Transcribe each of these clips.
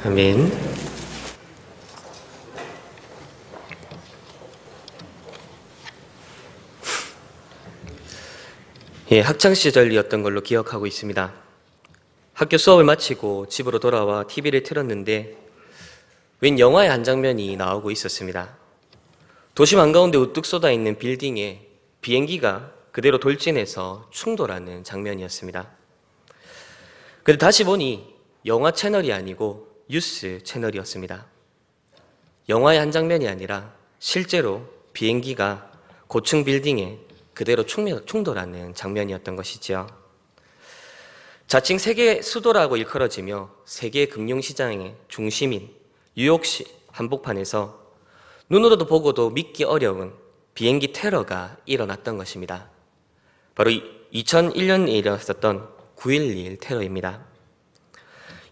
아멘. 학창시절이었던 걸로 기억하고 있습니다. 학교 수업을 마치고 집으로 돌아와 TV를 틀었는데 웬 영화의 한 장면이 나오고 있었습니다. 도심 한가운데 우뚝 쏟아있는 빌딩에 비행기가 그대로 돌진해서 충돌하는 장면이었습니다. 근데 다시 보니 영화 채널이 아니고 뉴스 채널이었습니다. 영화의 한 장면이 아니라 실제로 비행기가 고층 빌딩에 그대로 충돌하는 장면이었던 것이지요. 자칭 세계 수도라고 일컬어지며 세계 금융시장의 중심인 뉴욕시 한복판에서 눈으로도 보고도 믿기 어려운 비행기 테러가 일어났던 것입니다. 바로 2001년에 일어났었던 9.11 테러입니다.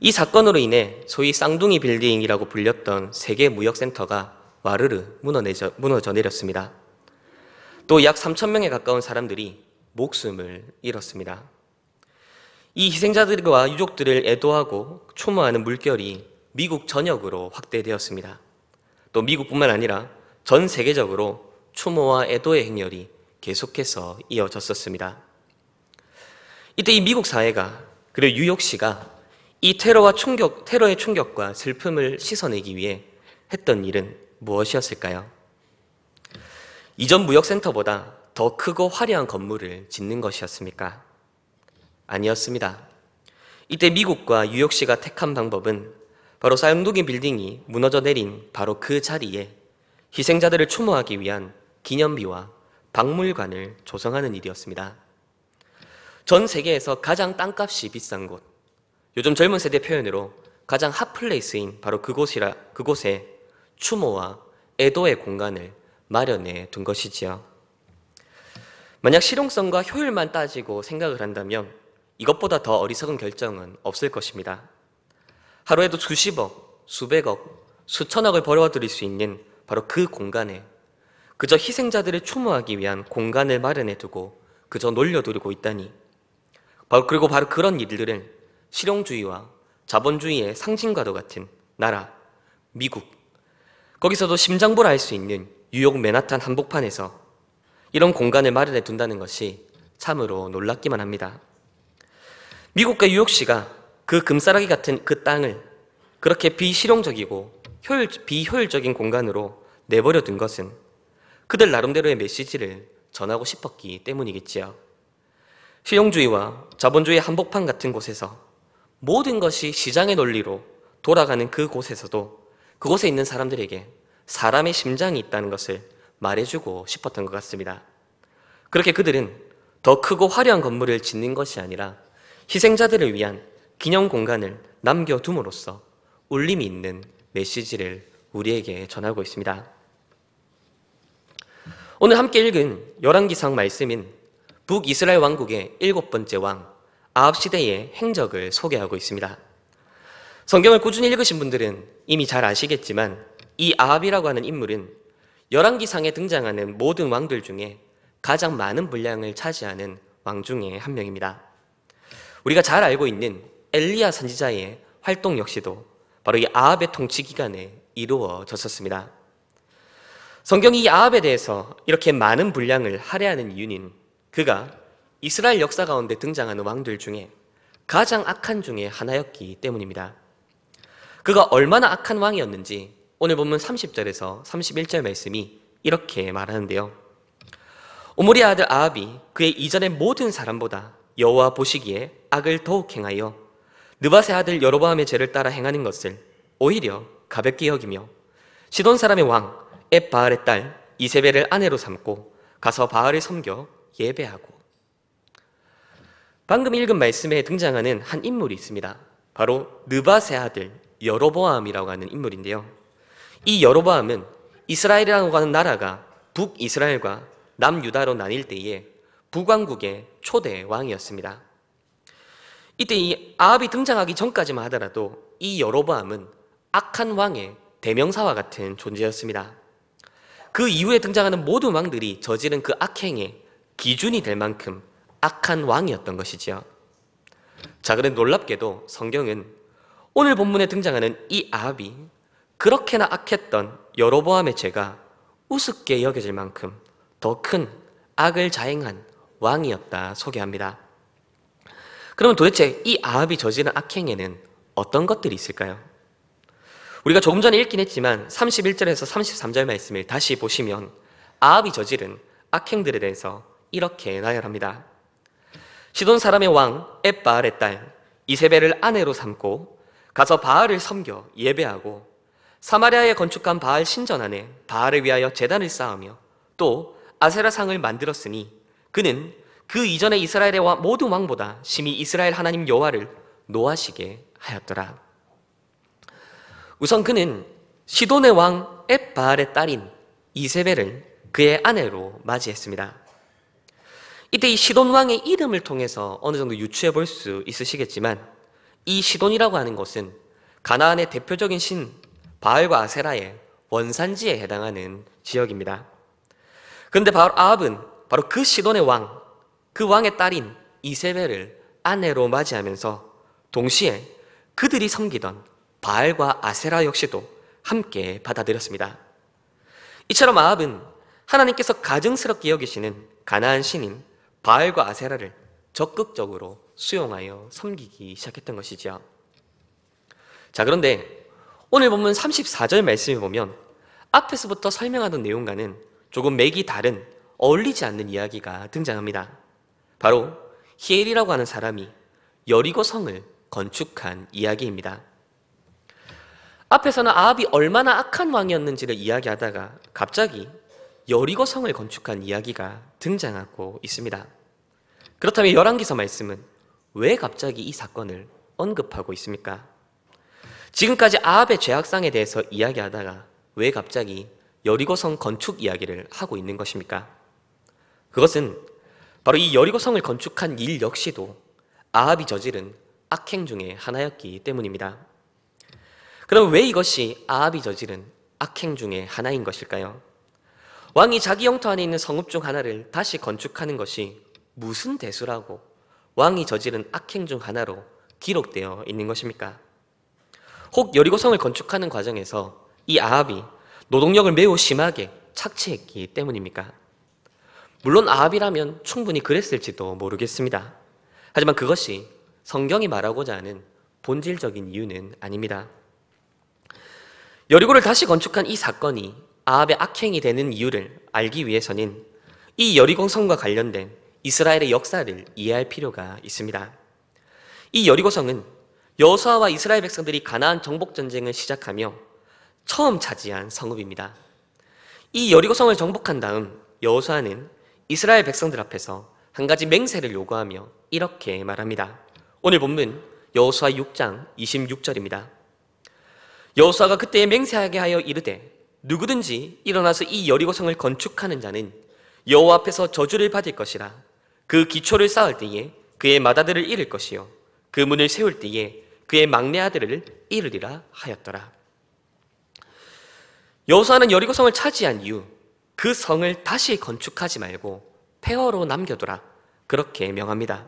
이 사건으로 인해 소위 쌍둥이 빌딩이라고 불렸던 세계 무역센터가 와르르 무너져 내렸습니다. 또 약 3,000명에 가까운 사람들이 목숨을 잃었습니다. 이 희생자들과 유족들을 애도하고 추모하는 물결이 미국 전역으로 확대되었습니다. 또 미국뿐만 아니라 전 세계적으로 추모와 애도의 행렬이 계속해서 이어졌었습니다. 이때 이 미국 사회가 그리고 뉴욕시가 이 테러의 충격과 슬픔을 씻어내기 위해 했던 일은 무엇이었을까요? 이전 무역센터보다 더 크고 화려한 건물을 짓는 것이었습니까? 아니었습니다. 이때 미국과 뉴욕시가 택한 방법은 바로 쌍둥이 빌딩이 무너져 내린 바로 그 자리에 희생자들을 추모하기 위한 기념비와 박물관을 조성하는 일이었습니다. 전 세계에서 가장 땅값이 비싼 곳, 요즘 젊은 세대 표현으로 가장 핫플레이스인 바로 그곳에 추모와 애도의 공간을 마련해 둔 것이지요. 만약 실용성과 효율만 따지고 생각을 한다면 이것보다 더 어리석은 결정은 없을 것입니다. 하루에도 수십억, 수백억, 수천억을 벌어들일 수 있는 바로 그 공간에 그저 희생자들을 추모하기 위한 공간을 마련해 두고 그저 놀려두고 있다니. 그리고 바로 그런 일들을 실용주의와 자본주의의 상징과도 같은 나라, 미국, 거기서도 심장보라 할 수 있는 뉴욕 맨하탄 한복판에서 이런 공간을 마련해 둔다는 것이 참으로 놀랍기만 합니다. 미국과 뉴욕시가 그 금싸라기 같은 그 땅을 그렇게 비실용적이고 비효율적인 공간으로 내버려 둔 것은 그들 나름대로의 메시지를 전하고 싶었기 때문이겠지요. 실용주의와 자본주의 한복판 같은 곳에서 모든 것이 시장의 논리로 돌아가는 그곳에서도 그곳에 있는 사람들에게 사람의 심장이 있다는 것을 말해주고 싶었던 것 같습니다. 그렇게 그들은 더 크고 화려한 건물을 짓는 것이 아니라 희생자들을 위한 기념 공간을 남겨둠으로써 울림이 있는 메시지를 우리에게 전하고 있습니다. 오늘 함께 읽은 열왕기상 말씀은 북이스라엘 왕국의 7번째 왕 아합 시대의 행적을 소개하고 있습니다. 성경을 꾸준히 읽으신 분들은 이미 잘 아시겠지만 이 아합이라고 하는 인물은 열왕기상에 등장하는 모든 왕들 중에 가장 많은 분량을 차지하는 왕 중에 한 명입니다. 우리가 잘 알고 있는 엘리야 선지자의 활동 역시도 바로 이 아합의 통치 기간에 이루어졌었습니다. 성경이 이 아합에 대해서 이렇게 많은 분량을 할애하는 이유는 그가 이스라엘 역사 가운데 등장하는 왕들 중에 가장 악한 중에 하나였기 때문입니다. 그가 얼마나 악한 왕이었는지 오늘 본문 30절에서 31절 말씀이 이렇게 말하는데요. 오므리의 아들 아합이 그의 이전의 모든 사람보다 여호와 보시기에 악을 더욱 행하여 느밧의 아들 여로보암의 죄를 따라 행하는 것을 오히려 가볍게 여기며 시돈 사람의 왕 엣바알의 딸 이세벨을 아내로 삼고 가서 바알을 섬겨 예배하고. 방금 읽은 말씀에 등장하는 한 인물이 있습니다. 바로 느밧의 아들 여로보암이라고 하는 인물인데요. 이 여로보암은 이스라엘이라고 하는 나라가 북이스라엘과 남유다로 나뉠 때에 북왕국의 초대 왕이었습니다. 이때 이 아합이 등장하기 전까지만 하더라도 이 여로보암은 악한 왕의 대명사와 같은 존재였습니다. 그 이후에 등장하는 모든 왕들이 저지른 그 악행의 기준이 될 만큼 악한 왕이었던 것이지요. 자, 그런데 놀랍게도 성경은 오늘 본문에 등장하는 이 아합이 그렇게나 악했던 여로보암의 죄가 우습게 여겨질 만큼 더 큰 악을 자행한 왕이었다 소개합니다. 그러면 도대체 이 아합이 저지른 악행에는 어떤 것들이 있을까요? 우리가 조금 전에 읽긴 했지만 31절에서 33절 말씀을 다시 보시면 아합이 저지른 악행들에 대해서 이렇게 나열합니다. 시돈 사람의 왕 엣바알의 딸 이세벨을 아내로 삼고 가서 바알을 섬겨 예배하고 사마리아에 건축한 바알 신전 안에 바알을 위하여 제단을 쌓으며 또 아세라상을 만들었으니 그는 그 이전에 이스라엘의 모든 왕보다 심히 이스라엘 하나님 여호와를 노하시게 하였더라. 우선 그는 시돈의 왕 엣바알의 딸인 이세벨을 그의 아내로 맞이했습니다. 이때 이 시돈 왕의 이름을 통해서 어느 정도 유추해 볼 수 있으시겠지만 이 시돈이라고 하는 것은 가나안의 대표적인 신 바알과 아세라의 원산지에 해당하는 지역입니다. 그런데 바로 아합은 바로 그 시돈의 왕, 그 왕의 딸인 이세벨을 아내로 맞이하면서 동시에 그들이 섬기던 바알과 아세라 역시도 함께 받아들였습니다. 이처럼 아합은 하나님께서 가증스럽게 여기시는 가나안 신인 바알과 아세라를 적극적으로 수용하여 섬기기 시작했던 것이죠. 자, 그런데 오늘 본문 34절 말씀을 보면 앞에서부터 설명하던 내용과는 조금 맥이 다른, 어울리지 않는 이야기가 등장합니다. 바로 히엘이라고 하는 사람이 여리고 성을 건축한 이야기입니다. 앞에서는 아합이 얼마나 악한 왕이었는지를 이야기하다가 갑자기 여리고 성을 건축한 이야기가 등장하고 있습니다. 그렇다면 열왕기서 말씀은 왜 갑자기 이 사건을 언급하고 있습니까? 지금까지 아합의 죄악상에 대해서 이야기하다가 왜 갑자기 여리고성 건축 이야기를 하고 있는 것입니까? 그것은 바로 이 여리고성을 건축한 일 역시도 아합이 저지른 악행 중에 하나였기 때문입니다. 그럼 왜 이것이 아합이 저지른 악행 중에 하나인 것일까요? 왕이 자기 영토 안에 있는 성읍 중 하나를 다시 건축하는 것이 무슨 대수라고 왕이 저지른 악행 중 하나로 기록되어 있는 것입니까? 혹 여리고성을 건축하는 과정에서 이 아합이 노동력을 매우 심하게 착취했기 때문입니까? 물론 아합이라면 충분히 그랬을지도 모르겠습니다. 하지만 그것이 성경이 말하고자 하는 본질적인 이유는 아닙니다. 여리고를 다시 건축한 이 사건이 아합의 악행이 되는 이유를 알기 위해서는 이 여리고성과 관련된 이스라엘의 역사를 이해할 필요가 있습니다. 이 여리고성은 여호수아와 이스라엘 백성들이 가나안 정복 전쟁을 시작하며 처음 차지한 성읍입니다. 이 여리고성을 정복한 다음 여호수아는 이스라엘 백성들 앞에서 한 가지 맹세를 요구하며 이렇게 말합니다. 오늘 본문 여호수아 6장 26절입니다. 여호수아가 그때에 맹세하게 하여 이르되 누구든지 일어나서 이 여리고성을 건축하는 자는 여호와 앞에서 저주를 받을 것이라. 그 기초를 쌓을 때에 그의 맏아들을 잃을 것이요 그 문을 세울 때에 그의 막내 아들을 잃으리라 하였더라. 여호수아는 여리고성을 차지한 이후 그 성을 다시 건축하지 말고 폐허로 남겨두라 그렇게 명합니다.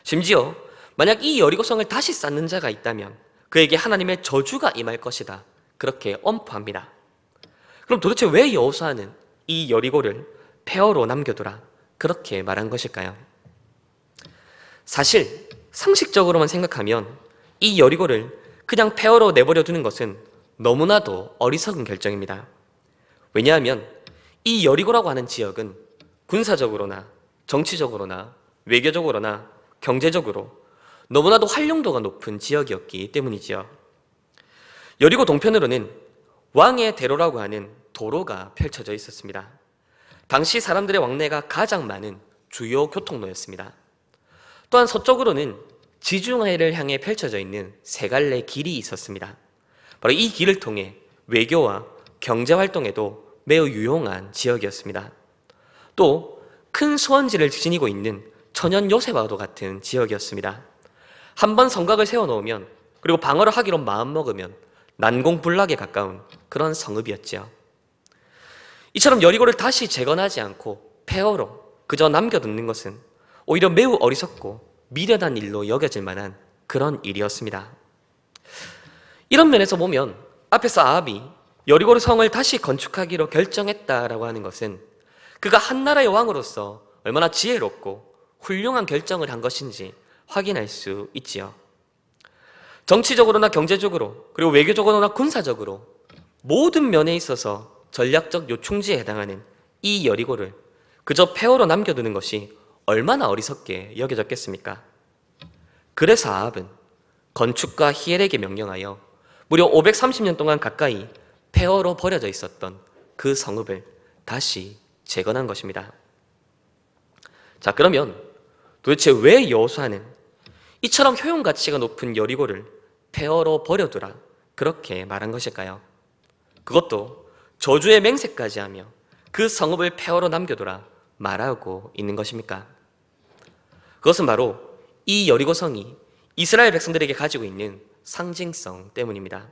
심지어 만약 이 여리고성을 다시 쌓는 자가 있다면 그에게 하나님의 저주가 임할 것이다 그렇게 엄포합니다. 그럼 도대체 왜 여호수아는 이 여리고를 폐허로 남겨두라 그렇게 말한 것일까요? 사실 상식적으로만 생각하면 이 여리고를 그냥 폐허로 내버려 두는 것은 너무나도 어리석은 결정입니다. 왜냐하면 이 여리고라고 하는 지역은 군사적으로나 정치적으로나 외교적으로나 경제적으로 너무나도 활용도가 높은 지역이었기 때문이지요. 여리고 동편으로는 왕의 대로라고 하는 도로가 펼쳐져 있었습니다. 당시 사람들의 왕래가 가장 많은 주요 교통로였습니다. 또한 서쪽으로는 지중해를 향해 펼쳐져 있는 세 갈래 길이 있었습니다. 바로 이 길을 통해 외교와 경제 활동에도 매우 유용한 지역이었습니다. 또 큰 수원지를 지니고 있는 천연 요새와도 같은 지역이었습니다. 한번 성곽을 세워놓으면 그리고 방어를 하기로 마음먹으면 난공불락에 가까운 그런 성읍이었지요. 이처럼 여리고를 다시 재건하지 않고 폐허로 그저 남겨두는 것은 오히려 매우 어리석고 미련한 일로 여겨질 만한 그런 일이었습니다. 이런 면에서 보면 앞에서 아합이 여리고 성을 다시 건축하기로 결정했다라고 하는 것은 그가 한 나라의 왕으로서 얼마나 지혜롭고 훌륭한 결정을 한 것인지 확인할 수 있지요. 정치적으로나 경제적으로 그리고 외교적으로나 군사적으로 모든 면에 있어서 전략적 요충지에 해당하는 이 여리고를 그저 폐허로 남겨두는 것이 얼마나 어리석게 여겨졌겠습니까? 그래서 아합은 건축가 히엘에게 명령하여 무려 530년 동안 가까이 폐허로 버려져 있었던 그 성읍을 다시 재건한 것입니다. 자, 그러면 도대체 왜 여호수아는 이처럼 효용 가치가 높은 여리고를 폐허로 버려두라 그렇게 말한 것일까요? 그것도 저주의 맹세까지 하며 그 성읍을 폐허로 남겨두라 말하고 있는 것입니까? 그것은 바로 이 여리고성이 이스라엘 백성들에게 가지고 있는 상징성 때문입니다.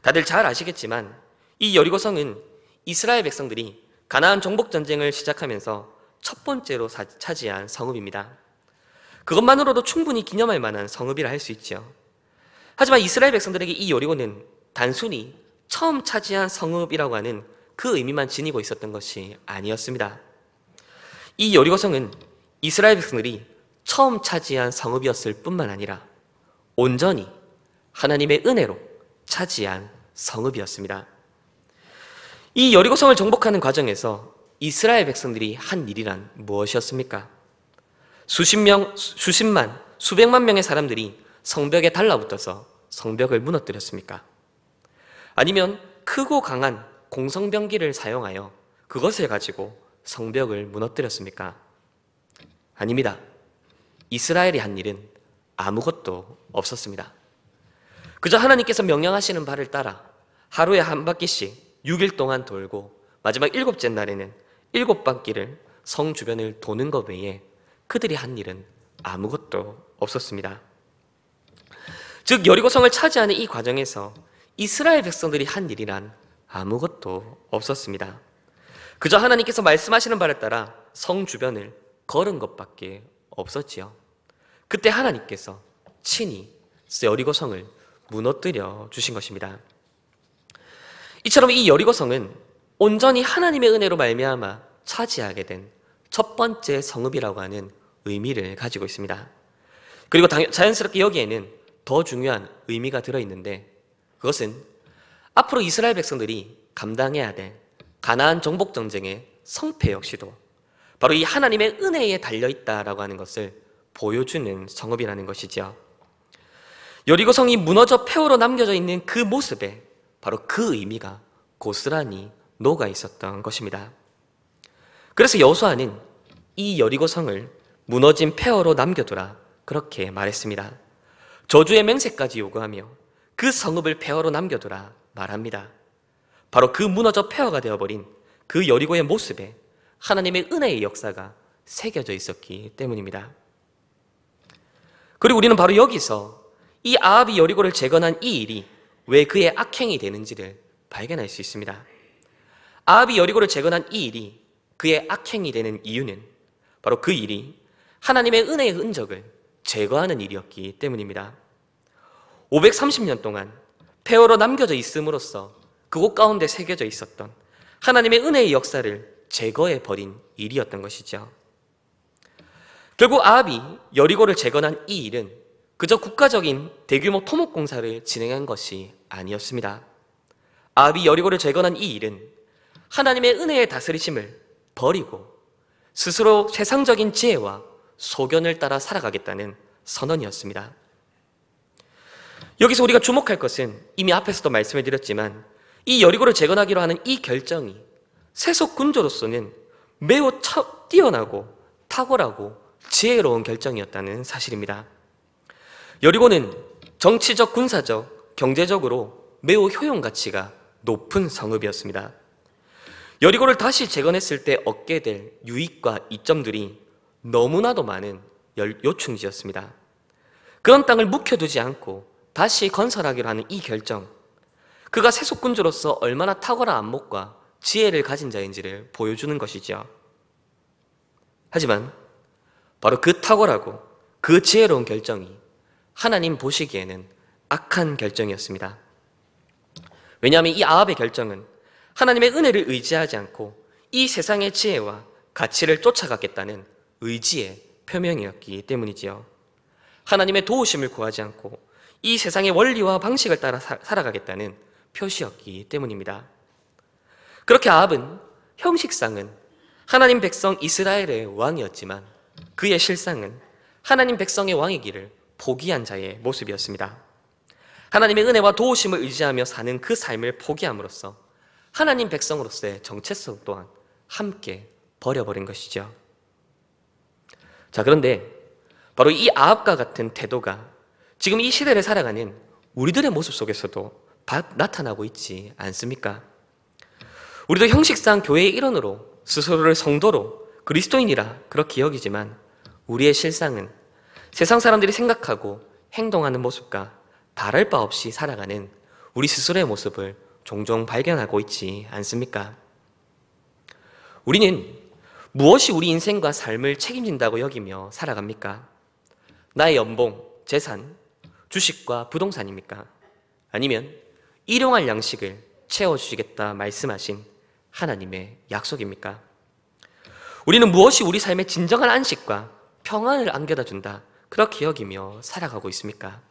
다들 잘 아시겠지만 이 여리고성은 이스라엘 백성들이 가나안 정복 전쟁을 시작하면서 첫 번째로 차지한 성읍입니다. 그것만으로도 충분히 기념할 만한 성읍이라 할 수 있죠. 하지만 이스라엘 백성들에게 이 여리고는 단순히 처음 차지한 성읍이라고 하는 그 의미만 지니고 있었던 것이 아니었습니다. 이 여리고성은 이스라엘 백성들이 처음 차지한 성읍이었을 뿐만 아니라 온전히 하나님의 은혜로 차지한 성읍이었습니다. 이 여리고성을 정복하는 과정에서 이스라엘 백성들이 한 일이란 무엇이었습니까? 수십만, 수백만 명의 사람들이 성벽에 달라붙어서 성벽을 무너뜨렸습니까? 아니면 크고 강한 공성병기를 사용하여 그것을 가지고 성벽을 무너뜨렸습니까? 아닙니다. 이스라엘이 한 일은 아무것도 없었습니다. 그저 하나님께서 명령하시는 바를 따라 하루에 한 바퀴씩 6일 동안 돌고 마지막 7째 날에는 7바퀴를 성 주변을 도는 것 외에 그들이 한 일은 아무것도 없었습니다. 즉 여리고성을 차지하는 이 과정에서 이스라엘 백성들이 한 일이란 아무것도 없었습니다. 그저 하나님께서 말씀하시는 바를 따라 성 주변을 걸은 것밖에 없었지요. 그때 하나님께서 친히 여리고성을 무너뜨려 주신 것입니다. 이처럼 이 여리고성은 온전히 하나님의 은혜로 말미암아 차지하게 된 첫 번째 성읍이라고 하는 의미를 가지고 있습니다. 그리고 자연스럽게 여기에는 더 중요한 의미가 들어있는데 그것은 앞으로 이스라엘 백성들이 감당해야 될 가나안 정복 전쟁의 성패 역시도 바로 이 하나님의 은혜에 달려있다라고 하는 것을 보여주는 성읍이라는 것이죠. 여리고성이 무너져 폐허로 남겨져 있는 그 모습에 바로 그 의미가 고스란히 녹아 있었던 것입니다. 그래서 여호수아는 이 여리고성을 무너진 폐허로 남겨두라 그렇게 말했습니다. 저주의 맹세까지 요구하며 그 성읍을 폐허로 남겨두라 말합니다. 바로 그 무너져 폐허가 되어버린 그 여리고의 모습에 하나님의 은혜의 역사가 새겨져 있었기 때문입니다. 그리고 우리는 바로 여기서 이 아합이 여리고를 재건한 이 일이 왜 그의 악행이 되는지를 발견할 수 있습니다. 아합이 여리고를 재건한 이 일이 그의 악행이 되는 이유는 바로 그 일이 하나님의 은혜의 흔적을 제거하는 일이었기 때문입니다. 530년 동안 폐허로 남겨져 있음으로써 그곳 가운데 새겨져 있었던 하나님의 은혜의 역사를 제거해버린 일이었던 것이죠. 결국 아합이 여리고를 재건한 이 일은 그저 국가적인 대규모 토목공사를 진행한 것이 아니었습니다. 아합이 여리고를 재건한 이 일은 하나님의 은혜의 다스리심을 버리고 스스로 세상적인 지혜와 소견을 따라 살아가겠다는 선언이었습니다. 여기서 우리가 주목할 것은 이미 앞에서도 말씀을 드렸지만 이 여리고를 재건하기로 하는 이 결정이 세속 군주로서는 매우 뛰어나고 탁월하고 지혜로운 결정이었다는 사실입니다. 여리고는 정치적, 군사적, 경제적으로 매우 효용 가치가 높은 성읍이었습니다. 여리고를 다시 재건했을 때 얻게 될 유익과 이점들이 너무나도 많은 요충지였습니다. 그런 땅을 묵혀두지 않고 다시 건설하기로 하는 이 결정, 그가 세속군주로서 얼마나 탁월한 안목과 지혜를 가진 자인지를 보여주는 것이죠. 하지만 바로 그 탁월하고 그 지혜로운 결정이 하나님 보시기에는 악한 결정이었습니다. 왜냐하면 이 아합의 결정은 하나님의 은혜를 의지하지 않고 이 세상의 지혜와 가치를 쫓아가겠다는 의지의 표명이었기 때문이지요. 하나님의 도우심을 구하지 않고 이 세상의 원리와 방식을 따라 살아가겠다는 표시였기 때문입니다. 그렇게 아합은 형식상은 하나님 백성 이스라엘의 왕이었지만 그의 실상은 하나님 백성의 왕의 길을 포기한 자의 모습이었습니다. 하나님의 은혜와 도우심을 의지하며 사는 그 삶을 포기함으로써 하나님 백성으로서의 정체성 또한 함께 버려버린 것이죠. 자, 그런데 바로 이 아합과 같은 태도가 지금 이 시대를 살아가는 우리들의 모습 속에서도 나타나고 있지 않습니까? 우리도 형식상 교회의 일원으로 스스로를 성도로 그리스도인이라 그렇게 여기지만 우리의 실상은 세상 사람들이 생각하고 행동하는 모습과 다를 바 없이 살아가는 우리 스스로의 모습을 종종 발견하고 있지 않습니까? 우리는 무엇이 우리 인생과 삶을 책임진다고 여기며 살아갑니까? 나의 연봉, 재산, 주식과 부동산입니까? 아니면 일용할 양식을 채워주시겠다 말씀하신 하나님의 약속입니까? 우리는 무엇이 우리 삶의 진정한 안식과 평안을 안겨다 준다 그렇게 여기며 살아가고 있습니까?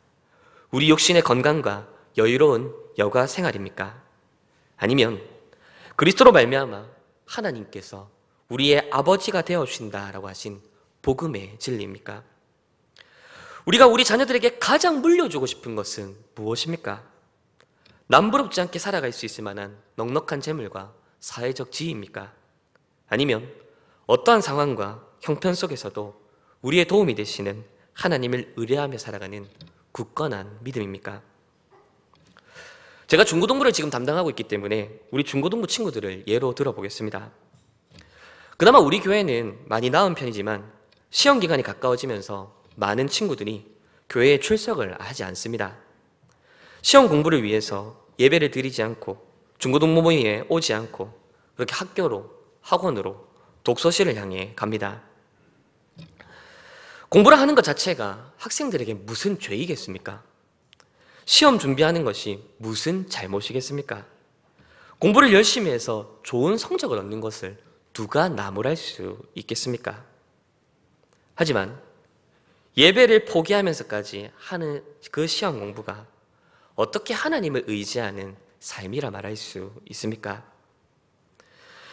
우리 육신의 건강과 여유로운 여가 생활입니까? 아니면 그리스도로 말미암아 하나님께서 우리의 아버지가 되어주신다라고 하신 복음의 진리입니까? 우리가 우리 자녀들에게 가장 물려주고 싶은 것은 무엇입니까? 남부럽지 않게 살아갈 수 있을 만한 넉넉한 재물과 사회적 지위입니까? 아니면 어떠한 상황과 형편 속에서도 우리의 도움이 되시는 하나님을 의뢰하며 살아가는 굳건한 믿음입니까? 제가 중고등부를 지금 담당하고 있기 때문에 우리 중고등부 친구들을 예로 들어보겠습니다. 그나마 우리 교회는 많이 나은 편이지만 시험 기간이 가까워지면서 많은 친구들이 교회에 출석을 하지 않습니다. 시험 공부를 위해서 예배를 드리지 않고 중고등부 모임에 오지 않고 그렇게 학교로, 학원으로, 독서실을 향해 갑니다. 공부를 하는 것 자체가 학생들에게 무슨 죄이겠습니까? 시험 준비하는 것이 무슨 잘못이겠습니까? 공부를 열심히 해서 좋은 성적을 얻는 것을 누가 나무랄 수 있겠습니까? 하지만 예배를 포기하면서까지 하는 그 시험 공부가 어떻게 하나님을 의지하는 삶이라 말할 수 있습니까?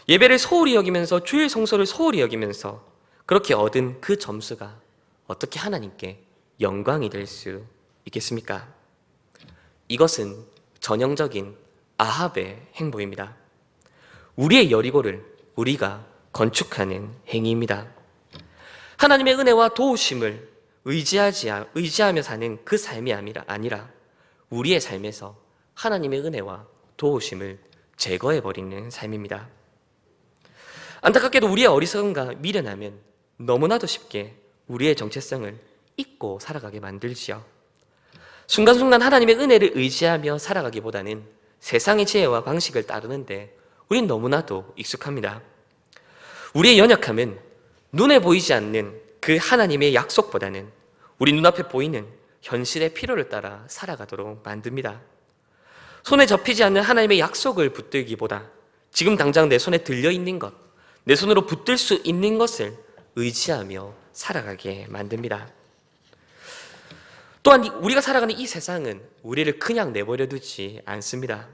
예배를 소홀히 여기면서 주일 성소를 소홀히 여기면서 그렇게 얻은 그 점수가 어떻게 하나님께 영광이 될 수 있겠습니까? 이것은 전형적인 아합의 행보입니다. 우리의 여리고를 우리가 건축하는 행위입니다. 하나님의 은혜와 도우심을 의지하며 사는 그 삶이 아니라 우리의 삶에서 하나님의 은혜와 도우심을 제거해버리는 삶입니다. 안타깝게도 우리의 어리석음과 미련함은 너무나도 쉽게 우리의 정체성을 잊고 살아가게 만들지요. 순간순간 하나님의 은혜를 의지하며 살아가기보다는 세상의 지혜와 방식을 따르는데 우린 너무나도 익숙합니다. 우리의 연약함은 눈에 보이지 않는 그 하나님의 약속보다는 우리 눈앞에 보이는 현실의 필요를 따라 살아가도록 만듭니다. 손에 접히지 않는 하나님의 약속을 붙들기보다 지금 당장 내 손에 들려있는 것, 내 손으로 붙들 수 있는 것을 의지하며 살아가게 만듭니다. 또한 우리가 살아가는 이 세상은 우리를 그냥 내버려 두지 않습니다.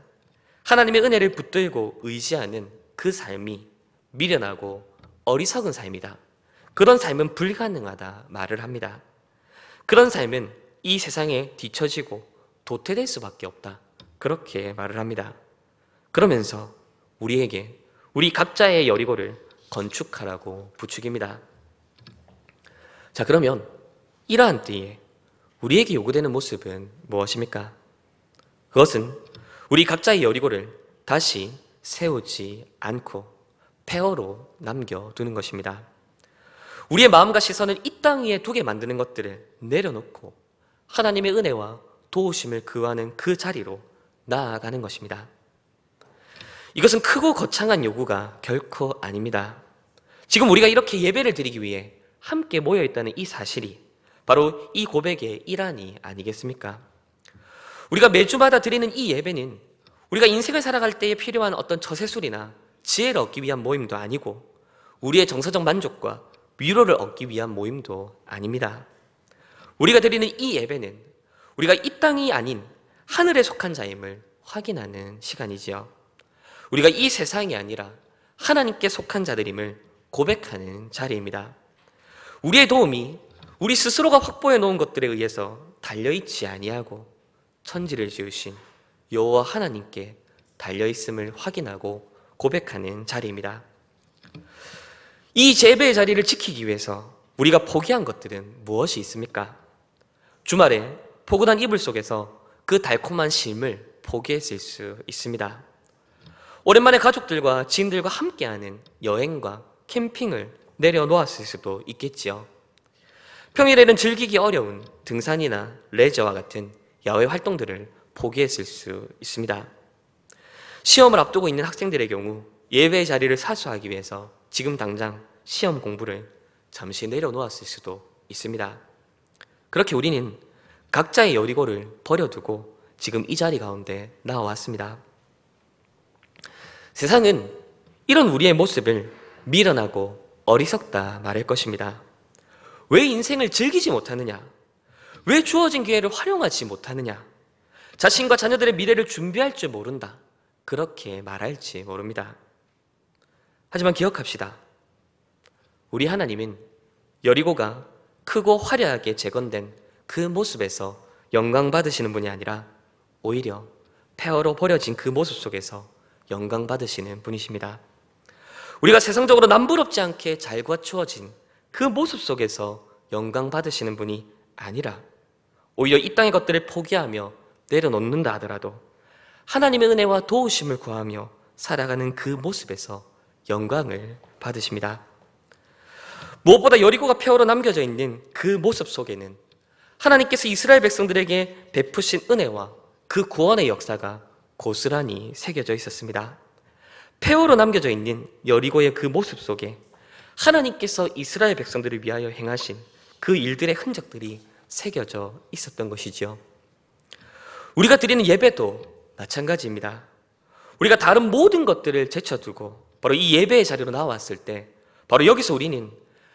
하나님의 은혜를 붙들고 의지하는 그 삶이 미련하고 어리석은 삶이다. 그런 삶은 불가능하다 말을 합니다. 그런 삶은 이 세상에 뒤처지고 도태될 수밖에 없다. 그렇게 말을 합니다. 그러면서 우리에게 우리 각자의 여리고를 건축하라고 부추깁니다. 자, 그러면 이러한 때에 우리에게 요구되는 모습은 무엇입니까? 그것은 우리 각자의 여리고를 다시 세우지 않고 폐허로 남겨두는 것입니다. 우리의 마음과 시선을 이 땅 위에 두게 만드는 것들을 내려놓고 하나님의 은혜와 도우심을 구하는 그 자리로 나아가는 것입니다. 이것은 크고 거창한 요구가 결코 아닙니다. 지금 우리가 이렇게 예배를 드리기 위해 함께 모여있다는 이 사실이 바로 이 고백의 일환이 아니겠습니까? 우리가 매주마다 드리는 이 예배는 우리가 인생을 살아갈 때에 필요한 어떤 처세술이나 지혜를 얻기 위한 모임도 아니고 우리의 정서적 만족과 위로를 얻기 위한 모임도 아닙니다. 우리가 드리는 이 예배는 우리가 이 땅이 아닌 하늘에 속한 자임을 확인하는 시간이지요. 우리가 이 세상이 아니라 하나님께 속한 자들임을 고백하는 자리입니다. 우리의 도움이 우리 스스로가 확보해 놓은 것들에 의해서 달려있지 아니하고 천지를 지으신 여호와 하나님께 달려있음을 확인하고 고백하는 자리입니다. 이 제배의 자리를 지키기 위해서 우리가 포기한 것들은 무엇이 있습니까? 주말에 포근한 이불 속에서 그 달콤한 쉼을 포기했을 수 있습니다. 오랜만에 가족들과 지인들과 함께하는 여행과 캠핑을 내려놓았을 수도 있겠지요. 평일에는 즐기기 어려운 등산이나 레저와 같은 야외 활동들을 포기했을 수 있습니다. 시험을 앞두고 있는 학생들의 경우 예배의 자리를 사수하기 위해서 지금 당장 시험 공부를 잠시 내려놓았을 수도 있습니다. 그렇게 우리는 각자의 여리고를 버려두고 지금 이 자리 가운데 나와왔습니다. 세상은 이런 우리의 모습을 미련하고 어리석다 말할 것입니다. 왜 인생을 즐기지 못하느냐? 왜 주어진 기회를 활용하지 못하느냐? 자신과 자녀들의 미래를 준비할 줄 모른다. 그렇게 말할지 모릅니다. 하지만 기억합시다. 우리 하나님은 여리고가 크고 화려하게 재건된 그 모습에서 영광 받으시는 분이 아니라 오히려 폐허로 버려진 그 모습 속에서 영광 받으시는 분이십니다. 우리가 세상적으로 남부럽지 않게 잘 갖추어진 그 모습 속에서 영광 받으시는 분이 아니라 오히려 이 땅의 것들을 포기하며 내려놓는다 하더라도 하나님의 은혜와 도우심을 구하며 살아가는 그 모습에서 영광을 받으십니다. 무엇보다 여리고가 폐허로 남겨져 있는 그 모습 속에는 하나님께서 이스라엘 백성들에게 베푸신 은혜와 그 구원의 역사가 고스란히 새겨져 있었습니다. 폐허로 남겨져 있는 여리고의 그 모습 속에 하나님께서 이스라엘 백성들을 위하여 행하신 그 일들의 흔적들이 새겨져 있었던 것이지요. 우리가 드리는 예배도 마찬가지입니다. 우리가 다른 모든 것들을 제쳐두고 바로 이 예배의 자리로 나왔을 때 바로 여기서 우리는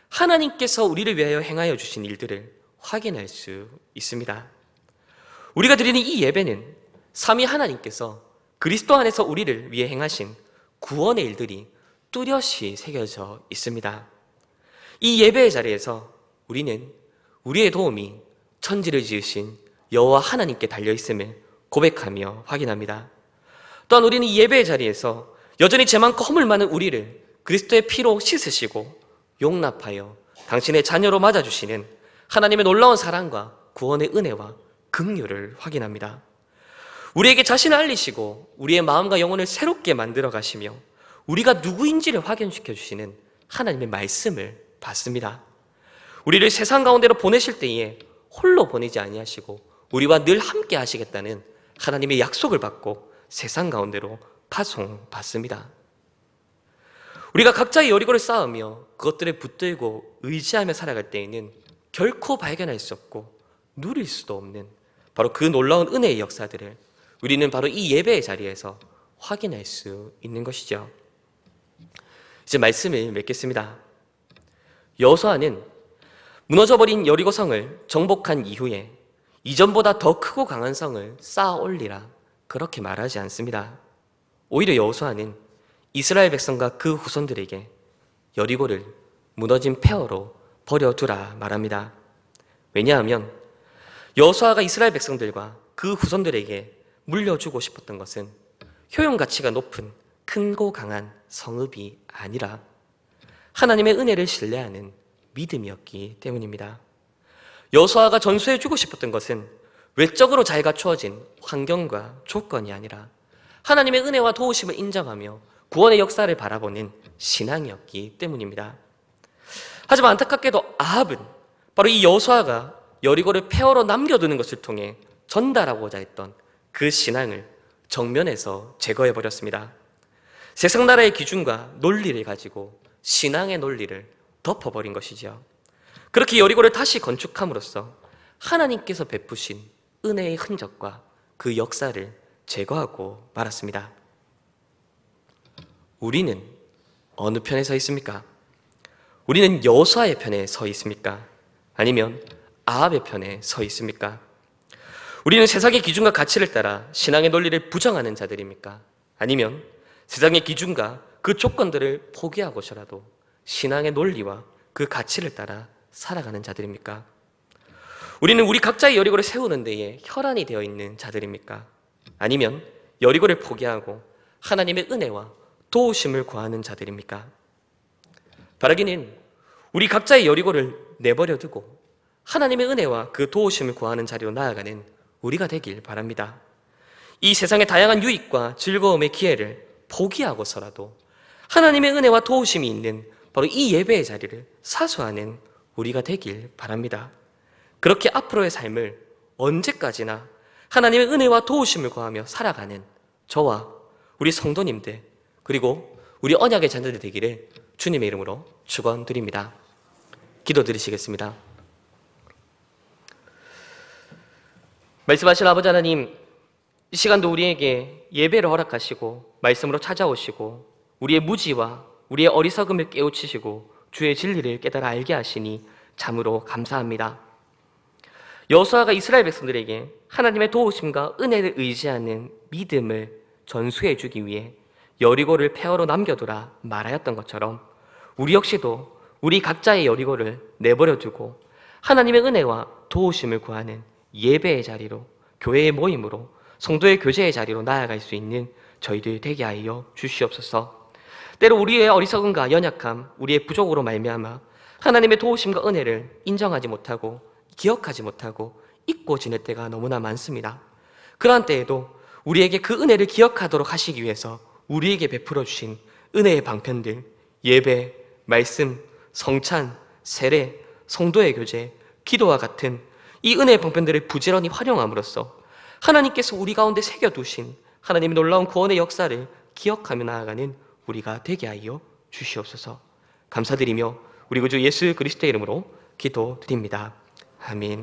하나님께서 우리를 위하여 행하여 주신 일들을 확인할 수 있습니다. 우리가 드리는 이 예배는 삼위 하나님께서 그리스도 안에서 우리를 위해 행하신 구원의 일들이 뚜렷이 새겨져 있습니다. 이 예배의 자리에서 우리는 우리의 도움이 천지를 지으신 여호와 하나님께 달려있음을 고백하며 확인합니다. 또한 우리는 이 예배의 자리에서 여전히 죄 많고 허물 많은 우리를 그리스도의 피로 씻으시고 용납하여 당신의 자녀로 맞아주시는 하나님의 놀라운 사랑과 구원의 은혜와 긍휼을 확인합니다. 우리에게 자신을 알리시고 우리의 마음과 영혼을 새롭게 만들어 가시며 우리가 누구인지를 확인시켜 주시는 하나님의 말씀을 받습니다. 우리를 세상 가운데로 보내실 때에 홀로 보내지 아니하시고 우리와 늘 함께 하시겠다는 하나님의 약속을 받고 세상 가운데로 파송받습니다. 우리가 각자의 여리고를 쌓으며 그것들을 붙들고 의지하며 살아갈 때에는 결코 발견할 수 없고 누릴 수도 없는 바로 그 놀라운 은혜의 역사들을 우리는 바로 이 예배의 자리에서 확인할 수 있는 것이죠. 이제 말씀을 맺겠습니다. 여호수아는 무너져버린 여리고 성을 정복한 이후에 이전보다 더 크고 강한 성을 쌓아 올리라 그렇게 말하지 않습니다. 오히려 여호수아는 이스라엘 백성과 그 후손들에게 여리고를 무너진 폐허로 버려두라 말합니다. 왜냐하면 여호수아가 이스라엘 백성들과 그 후손들에게 물려주고 싶었던 것은 효용 가치가 높은 크고 강한 성읍이 아니라 하나님의 은혜를 신뢰하는 믿음이었기 때문입니다. 여호수아가 전수해주고 싶었던 것은 외적으로 잘 갖추어진 환경과 조건이 아니라 하나님의 은혜와 도우심을 인정하며 구원의 역사를 바라보는 신앙이었기 때문입니다. 하지만 안타깝게도 아합은 바로 이 여호수아가 여리고를 폐허로 남겨두는 것을 통해 전달하고자 했던 그 신앙을 정면에서 제거해버렸습니다. 세상 나라의 기준과 논리를 가지고 신앙의 논리를 덮어버린 것이죠. 그렇게 여리고를 다시 건축함으로써 하나님께서 베푸신 은혜의 흔적과 그 역사를 제거하고 말았습니다. 우리는 어느 편에 서 있습니까? 우리는 여호수아의 편에 서 있습니까? 아니면 아합의 편에 서 있습니까? 우리는 세상의 기준과 가치를 따라 신앙의 논리를 부정하는 자들입니까? 아니면 세상의 기준과 그 조건들을 포기하고서라도 신앙의 논리와 그 가치를 따라 살아가는 자들입니까? 우리는 우리 각자의 여리고를 세우는 데에 혈안이 되어 있는 자들입니까? 아니면 여리고를 포기하고 하나님의 은혜와 도우심을 구하는 자들입니까? 바라기는 우리 각자의 여리고를 내버려 두고 하나님의 은혜와 그 도우심을 구하는 자리로 나아가는 우리가 되길 바랍니다. 이 세상의 다양한 유익과 즐거움의 기회를 포기하고서라도 하나님의 은혜와 도우심이 있는 바로 이 예배의 자리를 사수하는 우리가 되길 바랍니다. 그렇게 앞으로의 삶을 언제까지나 하나님의 은혜와 도우심을 구하며 살아가는 저와 우리 성도님들 그리고 우리 언약의 자녀들 되기를 주님의 이름으로 축원드립니다. 기도드리시겠습니다. 말씀하신 아버지 하나님, 이 시간도 우리에게 예배를 허락하시고 말씀으로 찾아오시고 우리의 무지와 우리의 어리석음을 깨우치시고 주의 진리를 깨달아 알게 하시니 참으로 감사합니다. 여호수아가 이스라엘 백성들에게 하나님의 도우심과 은혜를 의지하는 믿음을 전수해 주기 위해 여리고를 폐허로 남겨두라 말하였던 것처럼 우리 역시도 우리 각자의 여리고를 내버려 두고 하나님의 은혜와 도우심을 구하는 예배의 자리로, 교회의 모임으로, 성도의 교제의 자리로 나아갈 수 있는 저희들 되게 하여 주시옵소서. 때로 우리의 어리석음과 연약함, 우리의 부족으로 말미암아 하나님의 도우심과 은혜를 인정하지 못하고 기억하지 못하고 잊고 지낼 때가 너무나 많습니다. 그러한 때에도 우리에게 그 은혜를 기억하도록 하시기 위해서 우리에게 베풀어 주신 은혜의 방편들, 예배, 말씀, 성찬, 세례, 성도의 교제, 기도와 같은 이 은혜의 방편들을 부지런히 활용함으로써 하나님께서 우리 가운데 새겨두신 하나님의 놀라운 구원의 역사를 기억하며 나아가는 우리가 되게 하여 주시옵소서. 감사드리며 우리 구주 예수 그리스도의 이름으로 기도드립니다. 아멘.